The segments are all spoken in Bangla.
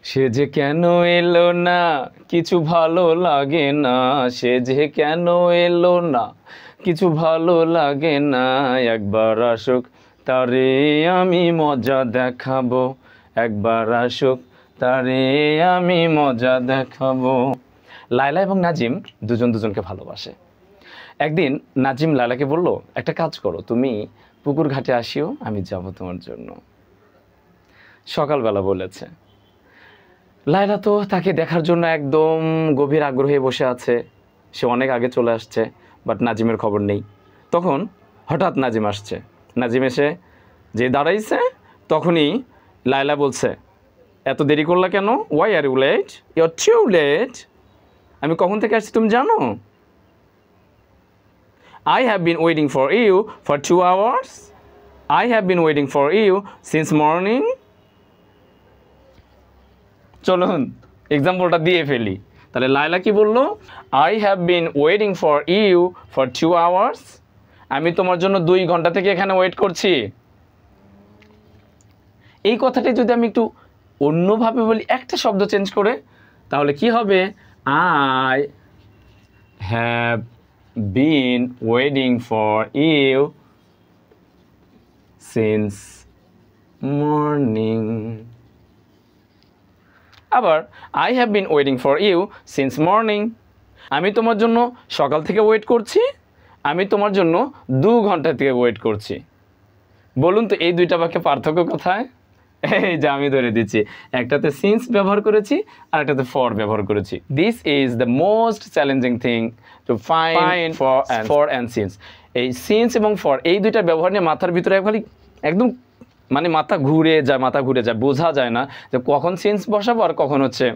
সে যে কেন এলো না কিছু ভালো লাগে না, সে যে কেন এলো না কিছু ভালো লাগে না, একবার আসুক তারে আমি মজা দেখাবো, একবার আসুক তারে আমি মজা দেখাবো। লায়লা এবং নাজিম দুজন দুজনকে ভালোবাসে। একদিন নাজিম লায়লাকে বলল, একটা কাজ করো, তুমি পুকুর ঘাটে আসিও, আমি যাব তোমার জন্য। সকালবেলা বলেছে। লায়লা তো তাকে দেখার জন্য একদম গভীর আগ্রহে বসে আছে। সে অনেক আগে চলে আসছে, বাট নাজিমের খবর নেই। তখন হঠাৎ নাজিম আসছে। নাজিম এসে যে দাঁড়াইছে, তখনই লায়লা বলছে, এত দেরি করলা কেন? Why are you late? You are too late. আমি কখন থেকে আসছি তুমি জানো? I have been waiting for you for 2 hours. I have been waiting for you since morning. চলুন এক্সাম্পলটা দিয়ে ফেলি। তাহলে লায়লা কি বললো? I have been waiting for you for 2 hours. আমি তোমার জন্য 2 ঘন্টা থেকে এখানে ওয়েট করছি। এই কথাটি যদি আমি একটু অন্যভাবে বলি, একটা শব্দ চেঞ্জ করে, তাহলে কি হবে? I have been waiting for you since morning. আবার I have been waiting for you since morning. আমি তোমার জন্য সকাল থেকে ওয়েট করছি, আমি তোমার জন্য 2 ঘন্টা থেকে ওয়েট করছি। বলুন তো এই দুইটা বাক্যে পার্থক্য কোথায়? এই যে আমি ধরে দিচ্ছি, একটাতে সিন্স ব্যবহার করেছি আর একটাতে ফর ব্যবহার করেছি। This is the most challenging thing to find for and since. এই সিন্স এবং ফর এই দুইটা ব্যবহার নিয়ে মাথার ভিতরে একদম মানে মাথা ঘুরে যায়, বোঝা যায় না যে কখন সিন্স বসাবো আর কখন হচ্ছে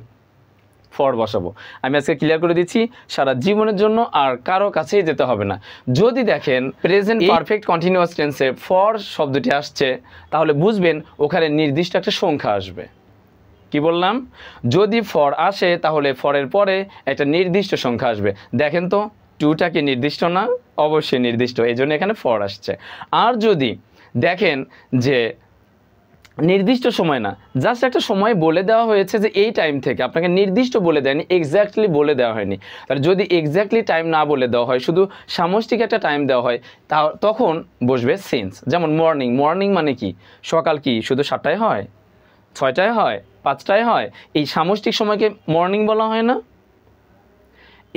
ফর বসাবো। আমি আজকে ক্লিয়ার করে দিচ্ছি, সারা জীবনের জন্য আর কারো কাছেই যেতে হবে না। যদি দেখেন প্রেজেন্ট পারফেক্ট কন্টিনিউয়াস টেন্সে ফর শব্দটি আসছে, তাহলে বুঝবেন ওখানে নির্দিষ্ট একটা সংখ্যা আসবে। কি বললাম? যদি ফর আসে তাহলে ফরের পরে একটা নির্দিষ্ট সংখ্যা আসবে। দেখেন তো টুটা কি নির্দিষ্ট না? অবশ্যই নির্দিষ্ট, এই জন্য এখানে ফর আসছে। আর যদি দেখেন যে নির্দিষ্ট সময় না, জাস্ট একটা সময় বলে দেওয়া হয়েছে যে এই টাইম থেকে, আপনাকে নির্দিষ্ট বলে দেয়নি, এক্স্যাক্টলি বলে দেওয়া হয়নি। আর যদি এক্স্যাক্টলি টাইম না বলে দেওয়া হয়, শুধু সামষ্টিক একটা টাইম দেওয়া হয়, তখন বসবে সিন্স। যেমন মর্নিং, মর্নিং মানে কি? সকাল কি শুধু 7টায় হয়, 6টায় হয়, 5টায় হয়? এই সামষ্টিক সময়কে মর্নিং বলা হয় না?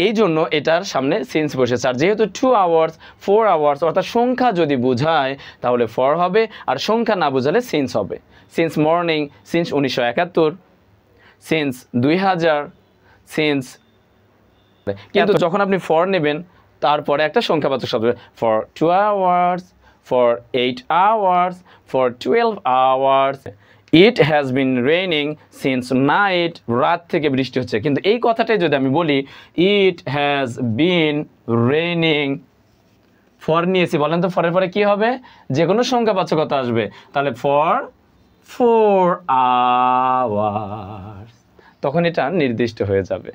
এই জন্য এটার সামনে সিন্স বসেছে। আর যেহেতু 2 আওয়ার্স 4 আওয়ার্স অর্থাৎ সংখ্যা যদি বোঝায় তাহলে ফর হবে, আর সংখ্যা না বোঝালে সিন্স হবে। Since morning, since 1971, since 2000, since. কিন্তু যখন আপনি ফর নেবেন তারপরে একটা সংখ্যাবাচক শব্দ, for 2 hours, for 8 hours, for 12 hours. It has been raining since night, রাত থেকে বৃষ্টি হচ্ছে। কিন্তু এই কথাটাই যদি আমি বলি ইট হ্যাজ বিন রেইনিং, ফর নিয়েছি, বলেন তো ফরের পরে কি হবে? যে কোনো সংখ্যাবাচকতা আসবে। তাহলে ফর 4 আওয়ার্স, তখন এটা নির্দিষ্ট হয়ে যাবে।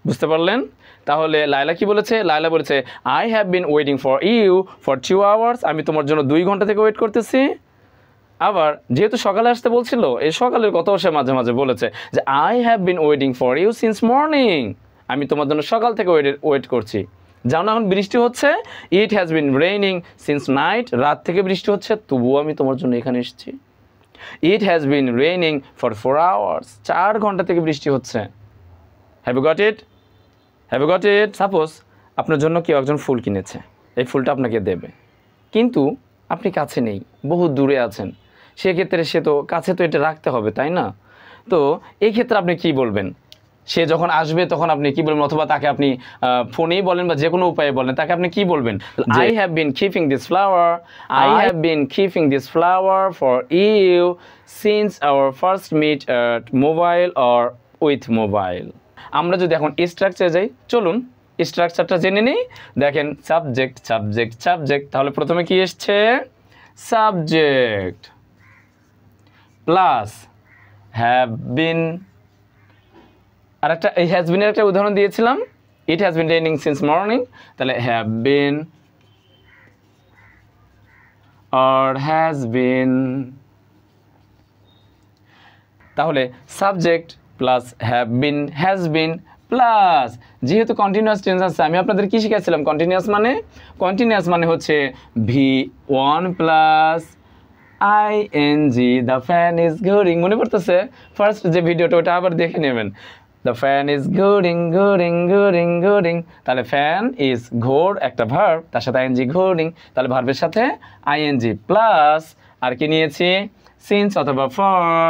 বুঝতে পারলেন? তাহলে লায়লা কি বলেছে? লায়লা বলেছে I have been waiting for you for 2 hours. আমি তোমার জন্য 2 ঘন্টা থেকে ওয়েট করতেছি। আবার যেহেতু সকালে আসতে বলছিল, এই সকালের কথাও সে মাঝে মাঝে বলেছে যে I have been waiting for you since morning. আমি তোমার জন্য সকাল থেকে ওয়েট করছি। জানো এখন বৃষ্টি হচ্ছে, ইট has been raining since night, রাত থেকে বৃষ্টি হচ্ছে, তবুও আমি তোমার জন্য এখানে এসেছি। It has been raining for 4 hours, 4 ঘন্টা থেকে বৃষ্টি হচ্ছে। Have you got it? Have you got it? Suppose আপনার জন্য কেউ একজন ফুল কিনেছে, এই ফুলটা আপনাকে দেবে, কিন্তু আপনি কাছে নেই, বহু দূরে আছেন। সেক্ষেত্রে সে তো কাছে তো এটা রাখতে হবে, তাই না? তো এই ক্ষেত্রে আপনি কি বলবেন? সে যখন আসবে তখন আপনি কি বলবেন? অথবা তাকে আপনি ফোনেই বলেন বা যে কোনো উপায়ে বলেন, তাকে আপনি কি বলবেন? I have been keeping this flower, I have been keeping this flower for you since our first meet at mobile or with mobile. আমরা যদি এখন স্ট্রাকচারে যাই, চলুন স্ট্রাকচারটা জেনে নিই। দেখেন সাবজেক্ট সাবজেক্ট সাবজেক্ট, তাহলে প্রথমে কি এসছে? Subject plus have been. আর একটা এই হ্যাজ বিনের একটা উদাহরণ দিয়েছিলাম, it has been raining since morning, তাহলে have been or has been. তাহলে subject plus have been has been plus যেহেতু কন্টিনিউয়াস টেন্স আছে, আমি আপনাদের কি শিখেছিলাম? কন্টিনিউয়াস মানে হচ্ছে V1 plus ING, the fan is ঘুরিং। মনে পড়তেছে ফার্স্ট যে ভিডিওটা, ওটা আবার দেখে নেবেন। দ্য ফ্যান ইজ ঘুরিং ঘুরিং ঘুরিং ঘুরিং, তাহলে ফ্যান ইজ ঘোর একটা ভার্ব, তার সাথে আইএনজি ঘুরিং, তাহলে ভার্বের সাথে আইএনজি প্লাস আর কি নিয়েছি? সিন্স অথবা ফর,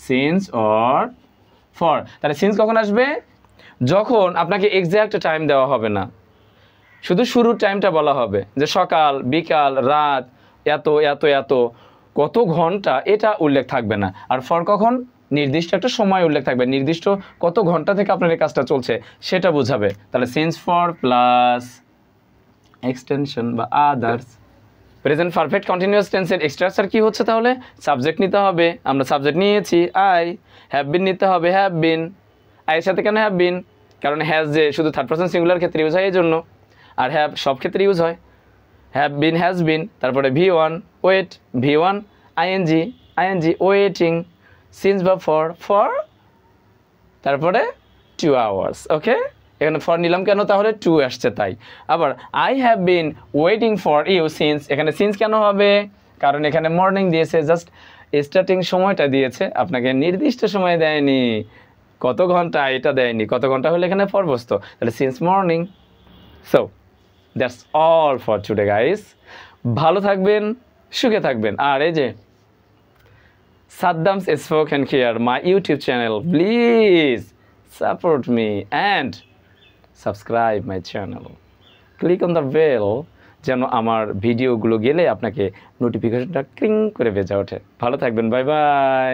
সিন্স অর ফর। তাহলে সিন্স কখন আসবে? যখন আপনাকে এক্স্যাক্ট টাইম দেওয়া হবে না, শুধু শুরুর টাইমটা বলা হবে, যে সকাল, বিকাল, রাত, এত এত এত কত ঘন্টা, এটা উল্লেখ থাকবে না। আর ফর কখন? নির্দিষ্ট একটা সময় উল্লেখ থাকবে, নির্দিষ্ট কত ঘন্টা থেকে আপনার এই কাজটা চলছে সেটা বোঝাবে। তাহলে সিন্স ফর প্লাস এক্সটেনশন বা আদার্স। প্রেজেন্ট পারফেক্ট কন্টিনিউয়াস টেন্সের স্ট্রাকচার কি হচ্ছে? তাহলে সাবজেক্ট নিতে হবে, আমরা সাবজেক্ট নিয়েছি আই। হ্যাভ বিন নিতে হবে হ্যাভ বিন। আইয়ের সাথে কেন হ্যাভ বিন? কারণ হ্যাজ যে শুধু থার্ড পারসন সিঙ্গুলার ক্ষেত্রে ইউজ হয় এই জন্য, আর হ্যাভ সব ক্ষেত্রে ইউজ হয়। হ্যাভ বিন হ্যাজ বিন, তারপরে V1 wait, V1 ING waiting, since বা ফর, তারপরে 2 hours। ওকে, এখানে ফর নিলাম কেন? তাহলে 2 আসছে তাই। আবার I have been waiting for you since, এখানে সিন্স কেন হবে? কারণ এখানে মর্নিং দিয়েছে, জাস্ট স্টার্টিং সময়টা দিয়েছে, আপনাকে নির্দিষ্ট সময় দেয়নি, কত ঘন্টা এটা দেয়নি, কত ঘন্টা হলে এখানে ফর বসতো, তাহলে since morning. So that's all for today guys. ভালো থাকবেন, সুখে থাকবেন। আর এই যে Saddam's Spoken Here, my YouTube channel, please support me and subscribe my channel. Click on the bell যেন আমার ভিডিওগুলো গেলে আপনাকে নোটিফিকেশনটা ক্লিং করে বেজে ওঠে। ভালো থাকবেন, বাই বাই।